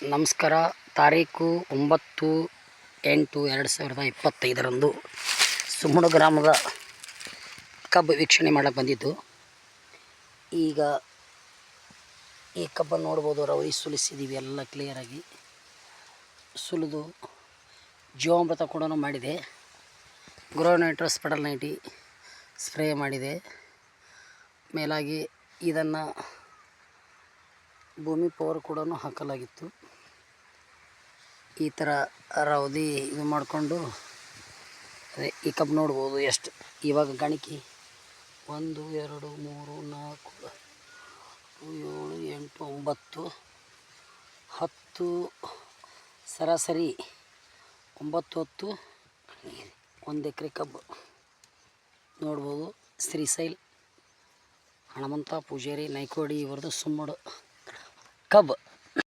ನಮಸ್ಕಾರ. ತಾರೀಕು 9/8/2025 ಸುಮ್ಮಣ ಗ್ರಾಮದ ಕಬ್ಬು ವೀಕ್ಷಣೆ ಮಾಡಕ್ಕೆ ಬಂದಿದ್ದು. ಈಗ ಈ ಕಬ್ಬನ್ನು ನೋಡ್ಬೋದು, ರವರಿ ಸುಲಿಸಿದ್ದೀವಿ ಎಲ್ಲ ಕ್ಲಿಯರಾಗಿ ಸುಲಿದು ಜೀವಾಮೃತ ಕೂಡ ಮಾಡಿದೆ. ಗ್ರೋನೈಟ್ರಸ್ ಪೆಡಲ್ 90 ಸ್ಪ್ರೇ ಮಾಡಿದೆ. ಮೇಲಾಗಿ ಇದನ್ನು ಭೂಮಿ ಪವರ್ ಕೂಡ ಹಾಕಲಾಗಿತ್ತು. ಈ ಥರ ರವದಿ ಇದು ಮಾಡಿಕೊಂಡು ಅದೇ ಈ ಕಬ್ಬು ನೋಡ್ಬೋದು ಎಷ್ಟು ಇವಾಗ ಗಣಿಕೆ 1 2 3 4 7 8 9 10 ಸರಾಸರಿ 9 1 ಎಕರೆ ಕಬ್ಬು ನೋಡ್ಬೋದು. ಶ್ರೀಶೈಲ್ ಹನುಮಂತ ಪೂಜಾರಿ ನಾಯ್ಕೋಡಿ ಇವರದು ಸುಮ್ಮಡು ಕಬ್ಬು.